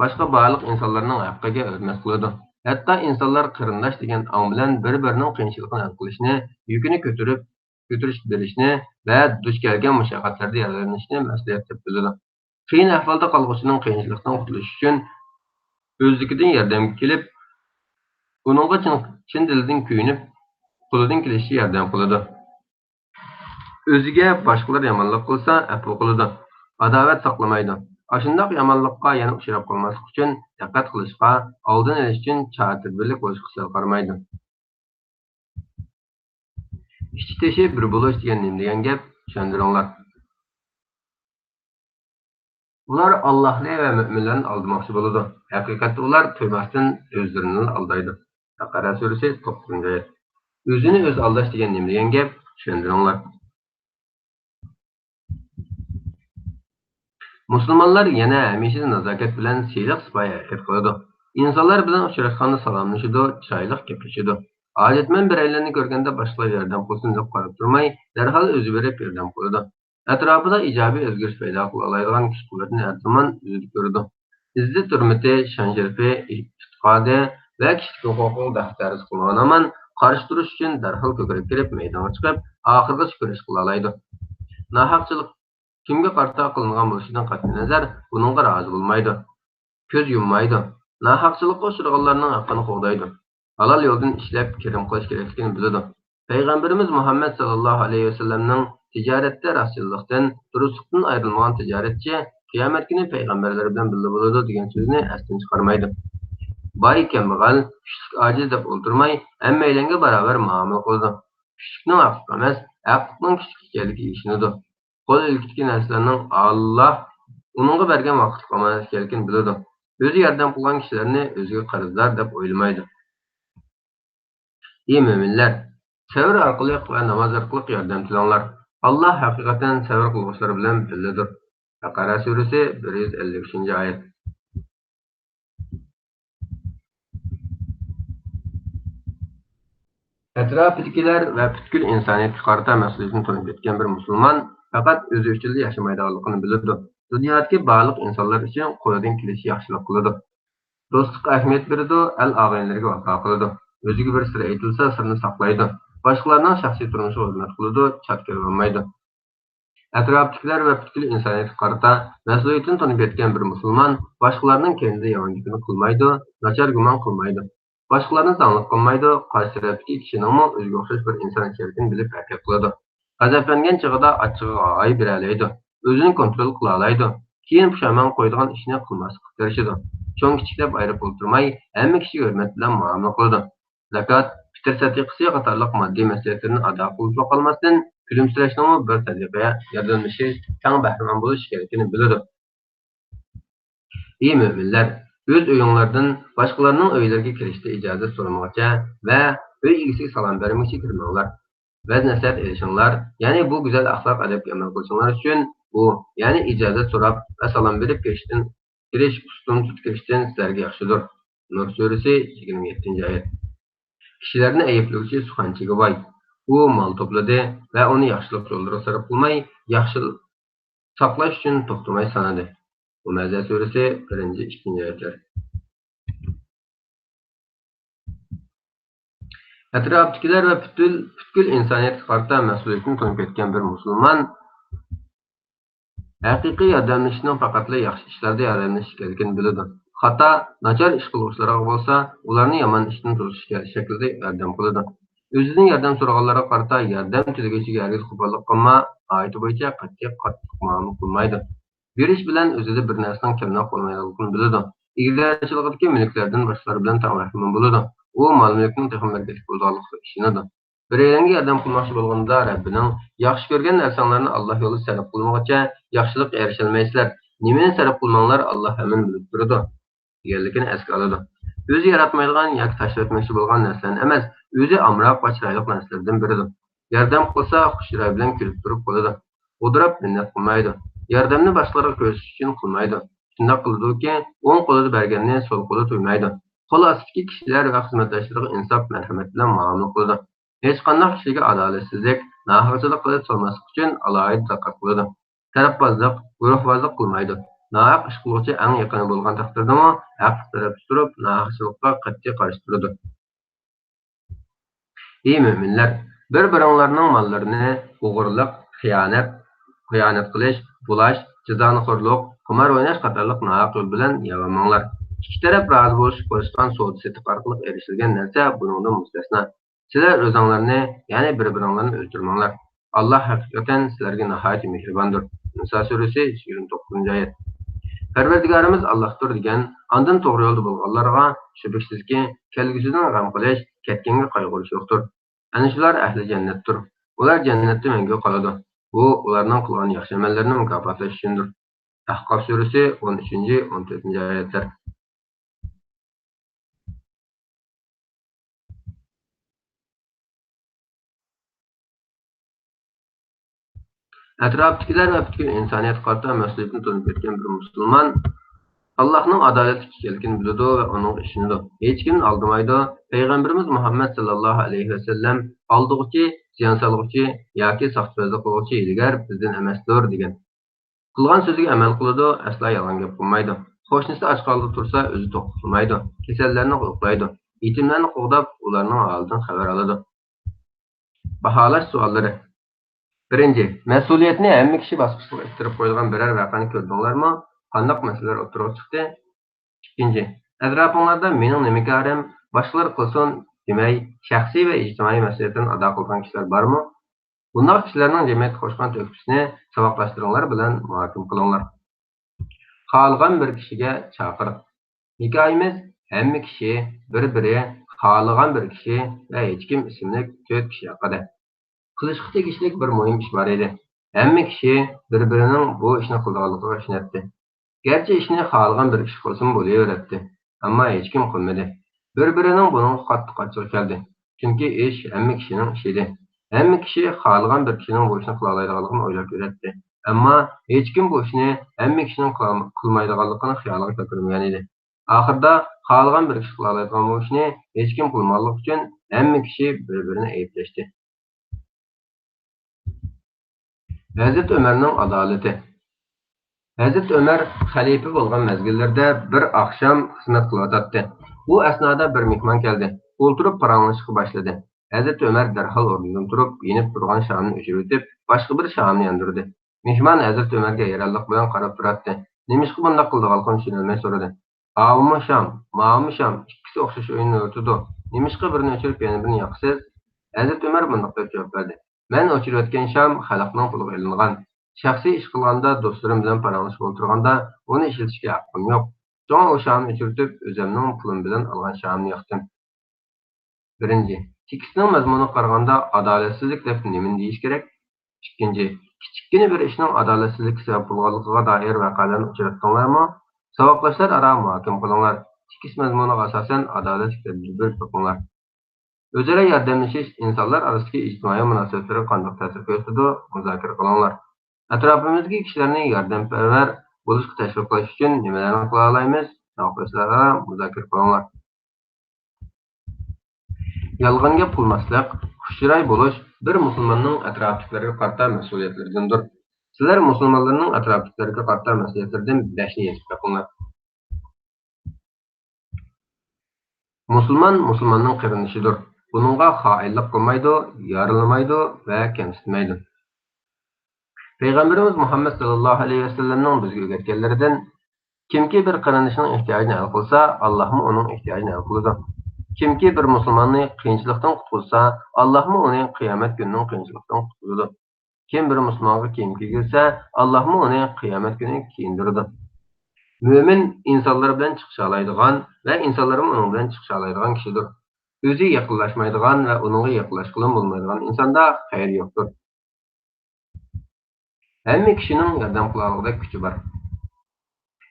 boshqa barliq insonlarning haqqiga hurmat qiladi. Hatto insonlar qarindosh degan ong bilan bir-birining qiyinchiligini hal qilishni, yukini ko'tarish berishni va duch kelgan mushaqqatlarda yordamlashishni mas'uliyat deb biladi. Qiyin ahvolda qolg'uchining qiyinchilikdan qutulishi uchun o'zligidan yordamga kelib, uningga chin dilidan kuyinib, qo'lidan kelishicha yordam qiladi. O'ziga boshqalar yomonlik qilsa, afv qiladi. Adovat saqlamaydi. Ashundoq yomonlikqa yana uchrab qolmaslik uchun diqqat qilishga, oldin olish uchun chora-tadbirlik bo'lishga sal qaramaydi. Ichki teshi bir bo'lish degan nima degan gap tushundiringlar. Ular Allah'ni ve müminlerini aldamakçı buludu. Hakikatte ular duymasdan özlerini aldaydı. Bakara suresi 9. ayet. Özünü öz aldaş degan nima degan gap? Tushundiringlar. Musulmonlar yana hamisha nazokat bilan siyliq sipoyi harakat qiladi. İnsanlar bilan uchrashganda salomlashadi, chiroyli gaplashadi. Odatman biraylarni ko'rganda boshqalar yordam qilsin deb qarab turmay, darhol o'zi berib yordam qiladi. Atrofida ijobiy o'zgarish paydo qila oladigan kuch-quvvatni har zamon o'zida ko'radi. İzzat hurmati, shon-sharafi, iqtisodi va kishilik huquqi daftarsiz qilgan amon qarshi turish uchun darhol ko'karib kirib maydonga chiqib, oxirigacha kurash qila oladi. Nahaqchilik kimga qarta qilıngan bo'lishidan qat'iy nazar buningga rozi bo'lmaydi, ko'z yummaydi. Nahaqchilikqa uchraganlarning haqqini qo'g'daydi. Halol yo'ldan ishlab kirim qilish kerakligini biladi. Payg'ambarimiz Muhammad sallallohu alayhi vasallamning tijoratda rostchilikdan, durustlikdan ayrilmagan tijoratchi qiyomat kuni payg'ambarlar bilan birga bo'ladi degan so'zni asdan chiqarmaydi. Boy kambag'al, kuchlik ojiz deb o'ltirmay, hammaylanga barobar muomala qiladi. Kuchlikning haqli emas, aqlning kuchlik ekanligiga ishonadi. Qo'l ilkitgan narsalarning Alloh uningga bergan vaqtlik omonat ekanligini biladi. O'zi yordam qilgan kishilarni o'ziga qarzdor deb o'ylamaydi. Ey mo'minlar, sabr orqali va namoz orqali yordam tilanglar. Alloh haqiqatan sabr qiluvchilar bilan birgadir. Baqara surasi 153-oyat. Atrofidagilar va butkul insoniyatga qarata mas'uliyatni tunib yetgan bir musulmon faqat o'zi uchun yashamaydiganligini biladi. Dunyodagi barliq insonlar uchun qo'lidan kelishi yaxshilik qiladi. Do'stlikqa ahamiyat beradi, al-og'aynlarga vafo qiladi. O'ziga bir sir aytilsa, sirni saqlaydi. Boshqalarning shaxsiy turmushiga hurmat qiladi, chatga bo'lmaydi. Atrofdagilar va butkul insoniyatga qarata mas'uliyatni tunib yetgan bir musulmon boshqalarning kendida yomonligini qilmaydi, nachar gumon qilmaydi. Boshqalarni tanlıq qilmaydi, qarshi tarafdagi kishining o'ziga o'xshash bir inson ekanligini bilib harakat qiladi. G'azablangan chig'ida achchig'iga oy beralaydi, o'zini kontrol qila oladi. Keyin pushaymon qo'yadigan ishni qilmaslikka tirishadi. Cho'ng kichik deb ayirib o'ltirmay, hamma kishiga hurmat bilan muomala qiladi. Zakat, fitr sadiqasi qatorliq moddiy mas'uliyatlarni ado qilib qolmasdan, kulimsirashning bir tariqa yordamlashish, keng bahramand bo'lish kerakligini biladi. Ey mo'minlar, o'z uyinglardan boshqalarning uylariga kirishda ijozat so'ramaguncha va uy egasiga salom bermoqchi kirmanglar. Vaz nasihat edishinglar, ya'ni bu go'zal axloq adabga amal qilishinglar uchun bu, ya'ni ijozat so'rab va salom berib kirish ustun kirishdan sizlarga yaxshidir. Nur surasi 27-oyat. Kishilarni ayblovchi suxanchiga voy. U mol to'pladi va uni yaxshilik yo'lida sarf qilmay, yaxshilik saqlash uchun to'xtamay sanadi. Humaza surasi 1-2-oyatlar. Atrofdagilar va butkul insoniyatga qarata mas'uliyatni tunib ketgan bir musulmon haqiqiy yordamlashishning faqatla yaxshi ishlarda yordamlash kerakligini biladi. Xato, nachar ish qiluvchilarga bo'lsa, ularni yomon ishdan to'sish shaklida yordam qiladi. O'zidan yordam so'raganlarga qarata yordam tilaguvchiga hargiz qo'pollik qilma, oyati bo'yicha qattiq muomala qilmaydi. Berish bilan o'zida bir narsaning kamroq bo'lmaydiganligini biladi. Egallashilgan mulklardan boshqalar bilan ta'minlash bo'ladi. U mol-mulkning texnik bo'lganligiga ishonadi. Biraylarga yordam qilmoqchi bo'lganda Rabbining yaxshi ko'rgan narsalarini Alloh yo'lida sarf qilmoqcha yaxshilikka erisholmaysizlar. Nimani sarf qilmanglar, Alloh hamon bilib turadi deganligini esga oladi. O'zi yaratmaydigan yoki tashlatmoqchi bo'lgan narsalarni emas, o'zi amroq va chiroyli narsalardan biridir. Yordam qilsa, xushro'y bilan kulib turib qoladi. O'dirab minnat qilmaydi. Yordamni boshqalarga ko'rsatish uchun qilmaydi. Shunday qildiki, o'ng qo'lida berganni so'l qo'li to'ymaydi. Qo'l ostidagi kishilar va xizmatdoshlariga insof, marhamat bilan muomala qiladi. Hech qanday kishiga adolatsizlik, nohaqchilik qilib solmaslik uchun alohida diqqat qiladi. Tarafbozlik, guruhbozlik qilmaydi. Nohaq ish qiluvchi eng yaqini bo'lgan taqdirdami, haq tarafda turib, nohaqchilikqa qat'iy qarshi turadi. Ey mo'minlar, bir-biringlarning mollarini o'g'irlik, xiyonat qilish, bulash, jazonixo'rlik, qimor o'ynash qatorliq nohaq yo'l bilan yig'ilmanglar. Ikki taraf rozi bo'lishgan savdo-sotiq orqali erishilgan narsa buningdan mustasno. Sizlar o'zinglarni, ya'ni bir-biringlarni o'ldirmanglar. Alloh haqiqatan sizlarga nihoyat mehribondir. Nisa surasi 29-oyat. Parvardigorimiz Allohdir degan, ondan to'g'ri yo'lda bo'lganlarga shubhisizki, kelgusidan g'am qilish, ketganga qayg'urish yo'qdir. Ana shular ahli jannatdir. Ular jannatda mangu qoladi. Bu ularning qilgan yaxshi amallarining mukofoti uchundir. Ahqaf suresi 13-14 ayetler. Atrofdagilar va butun insoniyat qarta mas'uliyatni tunib ketgan bir musulmon Allohning adolatli ekanligini biladi va uning ishonadi. Hech kimni aldamaydi. Payg'ambarimiz Muhammad sallallohu alayhi vasallam aldug'uchi, ziyon solg'uchi yoki soxtabozlik qiluvchi ilgar bizdan emasdir degan. Qilgan so'ziga amal qiladi, aslo yolg'on gap qilmaydi. Qo'shnisi och holda tursa, o'zi to'q qilmaydi. Kasallarni qo'riqlaydi. Yetimlarni qo'g'dab, ularning holidan xabar oladi. Baholash savollari. Birinchi, mas'uliyatni hamma kishi bosqichga ittirib qo'yilgan biror voqeani ko'rdinglarmi? Qanday masalalar o'tirib chiqdi? İkinci, ətrafınlarda mening nima ko'rim, boshqalar qilsin demay, shaxsiy va ijtimoiy mas'uliyatini ado qilgan kishilar bormi? Bunday kishilarning jamiyatga qo'shgan to'hfasini saboqlashtiringlar bilan muhokama qilinglar. Xohlagan bir kishiga chaqiriq. Hikoyamiz hamma kishi, bir-biri, xohlagan bir kishi va hech kim ismli 4 kishi haqida. Qilishga tegishli bir muhim ish bor edi. Hamma kishi bir-birining bu ishni qilganligiga ishonadi. Gerçi ishni xohlagan bir kishi qilsin bo'laveradi. Ammo hech kim qilmadi. Bir-birining buning qattiq achchig'i keldi. Chunki ish hamma kishining ishi edi. Hamma kishi xohlagan bir kishining bu ishni qila oladiganligini o'ylab ko'radi. Ammo hech kim bu ishni hamma kishining qilmaydiganligini xayoliga keltirmagan edi. Oxirida xohlagan bir kishi qila oladigan bu ishni hech kim qilmaganligi uchun hamma kishi bir-birini ayblashdi. Hazrat Ömerning adolati. Hazrat Ömer xalifa bo'lgan mezgillarda bir oqshom xizmat qilyotdi. Bu asnoda bir mehmon keldi. O'ltirib paranglashishga boshladi. Hazrat Ömer darhol o'rnidan turib, yenib turgan shamni o'chirib o'tib, boshqa bir shamni yondirdi. Mehmon Hazrat Ömerga yaralliq bilan qarab turardi. Nimishqa bunday qildiganligini tushunolmay so'radi. "Avmi sham, ma'mi sham, ikkisi o'xshash o'yinni o'tidi. Nimishqa birini o'chirib yana birini yoqsiz?" Hazrat Ömer bunday deb javob berdi. "Men o'chirayotgan sham xalqning puliga ilingan. Shaxsiy ish qilganda, do'stlarim bilan paranglashib o'tirganda uni ishlatishga haqqim yo'q. So'ng o shamni o'chirtib, o'zimning pulim bilan olgan shamni yoqdim." Birinchi, tekstning mazmuniga qaraganda adolatsizlik deb nimani deyish kerak? Ikkinchi, kichikgina bir ishning adolatsizlik sabab bo'lganligiga doir voqealarni uchratdinglarmi? Savoqlashlar aro muhokama qilinglar. Tekst mazmuniga asosan adolat tadbir topinglar. O'zaro yordamlashish insonlar orasidagi ijtimoiy munosabatlarga qanday ta'sir ko'rsatadi? Muzokara qilinglar. Atrofimizdagi kishilarni yordamparvar bo'lishga tashviq qilish uchun nimalarni qila olamiz? Savoqlashlarga muzokara qilinglar. Yolg'on gap qilmaslik, xushchiroy bo'lish bir musulmonning atrofdagilarga qarata mas'uliyatlaridandir. Sizlar musulmonlarning atrofdagilarga qarata mas'uliyatlaridan 5 ni yechib topinglar. Musulmon musulmonning qarindoshidir. Buningga xoinlik qilmaydi, yoralamaydi va kamsitmaydi. Peygamberimiz Muhammed sallallahu aleyhi ve sellem'nin bizge öğretkenlerinden kimki bir qarindishining ehtiyojini hal qilsa, Allohmi uning ehtiyojini hal qiladi. Kimki bir musulmonni qiyinchilikdan qutqizsa, Allohmi uning qiyomat kunining qiyinchiligidan qutqizadi. Kim bir musulmonga kiyim kiygizsa, Allohmi uni qiyomat kuni kiyindiradi. Mo'min insonlar bilan chiqisha oladigan va insonlar ham uning bilan chiqisha oladigan kishidir. O'zi yaqinlashmaydigan va uningga yaqinlashqilin bo'lmaydigan insonda xayr yo'qdir. Hamma kishining yordam qilolg'ida kuchi bor.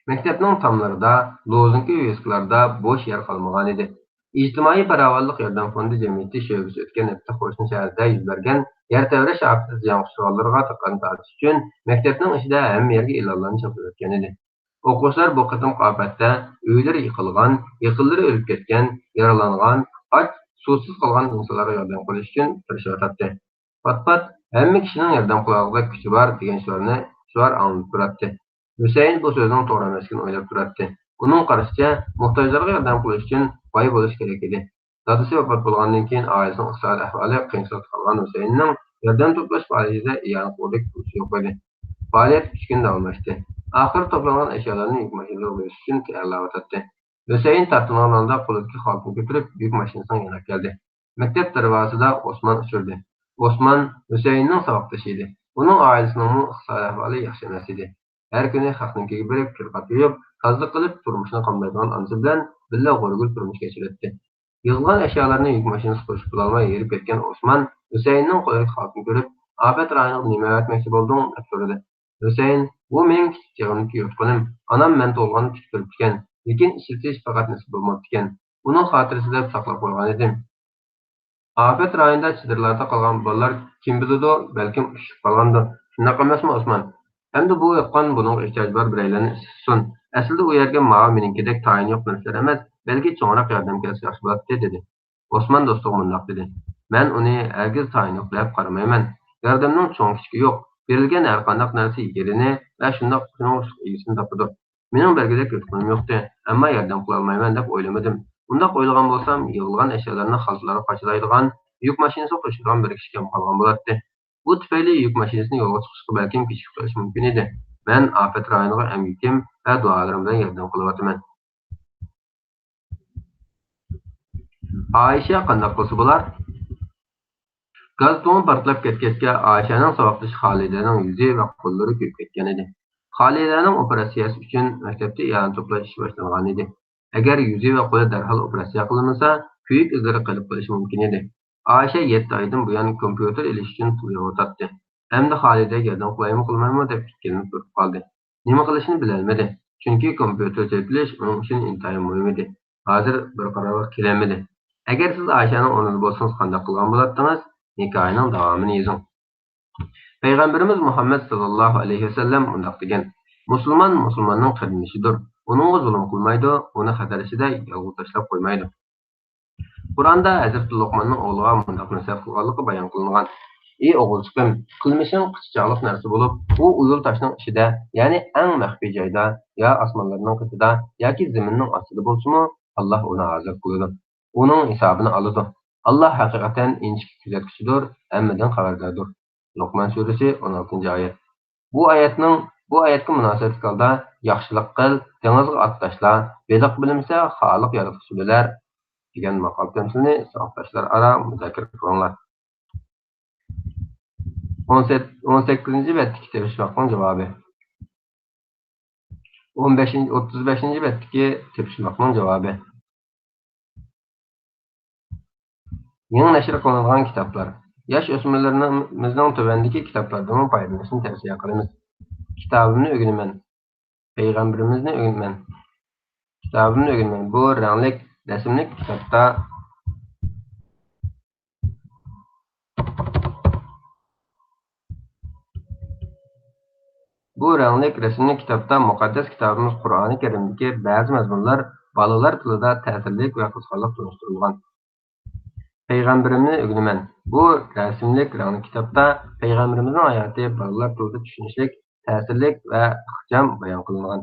Maktabning tomlarida, lozunka vesklarda bo'sh yer qolmagan edi. İctimai Farovonlik yordam fondi jamiyati sho'g'isi o'tgan hafta qo'shni shaharda yuz bergan yer tavrash ofisiz yangilanishlarga diqqat tortish uchun maktabning ichida hamma yerga e'lonlarni chopib o'tgan edi. O'quvchilar bu qatimki ofatda uylari yiqilgan, yaqinlari o'lib ketgan, yaralangan, och, suvsiz qolgan insonlarga yordam qilish uchun tirishyotdi. Pat-pat hamma kishining yordam qilolg'ida kuchi bor degan shular anglab turardi. Husayn bu so'zning to'g'ri emasligini o'ylab turardi. Uning qarashicha, muhtojlarga yordam qilish uchun boy bo'lish kerak edi. Dadasi vafot bo'lgandan keyin oilasining iqtisodiy ahvoli qiyinchilikda qolgan Husaynning yordam to'plash faoliyatida iyona qo'llik kuchi yo'q edi. Faoliyat 3 kun davomlashdi. Oxiri to'plangan ashyolarni yuk mashinaga qo'yish uchun tayyorlayotdi. Husayn tartibli holda qo'lidagi xaltani ko'tarib yuk mashinasiga yana keldi. Maktab darvozasida Osmon uchirdi. Osmon Husaynning saboqdoshi edi. Uning oilasining iqtisodiy ahvoli yaxshi emas edi. Her kuni haqnikiga berib, kirqat yo'q, tozlik qilib turmushni qamlaydigan onasi bilan billa g'urgul turmush kechirdi. Yig'ilgan ashyolarni yuk mashinasiga qo'shib bo'lolmay yerib ketgan Osmon Husaynning qo'lidagi xaltani ko'rib, "Afat rayoniga nima aytmoqchi bo'lding?" deb so'radi. Husayn Bu mening kichik chig'imdagi yutqinim. Onam men tug'ilganda tik turibdi ekan, lekin ishlatish faqat nasib bo'lmabdi ekan. Uning xotirasi deb saqlab qo'ygan edim. Afet rayonida chadırlarda qolgan bolalar kim biladi, balkim ushib qolgandi. Shundoq emasmi, Osman? Endi bu yoqqan buning ehtiyoji bor biraylarni isitsin. Aslida u yerga meninkidek tayin yo'q narsalar emas, balki cho'ngroq yordam kelsa yaxshi bo'ladi dedi. Osman do'stim mundoq dedi. Men uni hargiz tayin yo'q deb qaramayman. Yordamning cho'ng kichigi yo'q. Berilgan har qanday narsa yerini va shundoq egisini topadi. Mening belgidek yutqinim yo'qdi, ammo yordam qila olmayman deb o'ylamadim. Bundoq o'ylagan bo'lsam, yig'ilgan ashyolarni xaltalarga qachilaydigan yuk mashinasi qo'shilgan bir kishi kam qolgan bo'lardi. Bu tufayli yuk mashinasini yo'lga chiqishga balkim kechikib qolishi mumkin edi. Men afet rayoniga amgikim va duolarim bilan yordam qilyapman. Aisha qanday qilsa bo'lar? Gaz to'ni portlab ketgachga Aishaning saboqdoshi Xolidaning yuzi va qo'llari kuyib ketgan edi. Xolidaning operatsiyasi uchun maktabda e'lon to'plash ishi boshlangan edi. Agar yuzi va qo'li darhol operatsiya qilinmasa, kuyik izlari qolib qolishi mumkin edi. Aisha 7 oydan buyon kompyuter ilish uchun pul yig'ib Endi Xolidaga yordam qilaymi qilmaymi deb fikrini turib qoldi. Nima qilishini bilolmadi. Chunki kompyuter cheklash uning uchun intayin muhim edi. Hozir bir qarorga kelolmadi. Agar siz Aishaning o'rnida bo'lsangiz qanday qilgan bo'lardingiz? Hikoyaning davomini yozing. Payg'ambarimiz Muhammad sallallohu alayhi vasallam undaq degan: Musulmonning qarindoshidir. Uningga zulm qilmaydi, uni xatar ichida yolg'iz tashlab qo'ymaydi. Qur'onda Hazrat Luqmonning o'g'liga mundaq nasihat qilganligi bayon qilingan. Ey o'g'ilchiqim, qilmishing qichchaqlik narsa bo'lib, u uyul tashning ichida, ya'ni eng maxfiy joyda, yo osmonlarning qatida yoki zaminning ostida bo'lsa-mu, Alloh uni hozir qiladi. Uning hisobini oladi. Allah haqiqatan inchik kuzatuvchidir, hammadan xabardordir. Luqman surasi 16-oyat. Bu oyatga munosabat holda yaxshilik qil, dengizga ot tashla, beliq bilimsa xoliq yaratuvchi bilar degan maqol tamsilini savoqdoshlar aro muzokara qilinglar. 18-betdagi tepishmoqning javobi. 35-betdagi tepishmoqning javobi. Yangi nashr qilingan kitoblar. Yosh o'smirlarimizning tuvandagi kitoblardan foydalanishni tavsiya qilamiz. Kitobimni o'g'inaman. Payg'ambarimizni o'g'inaman. Kitobimni o'g'inaman. Bu ranglik rasmli kitobda muqaddas kitobimiz Qur'oni Karimdagi ba'zi mazmunlar bolalar tilida ta'sirli va qiziqarli tunishtirilgan. Payg'ambarimni o'g'inaman. Bu rasmli rangli kitobda payg'ambarimizning hayoti bolalar tilida tushunishlik, ta'sirli va ixcham bayon qilingan.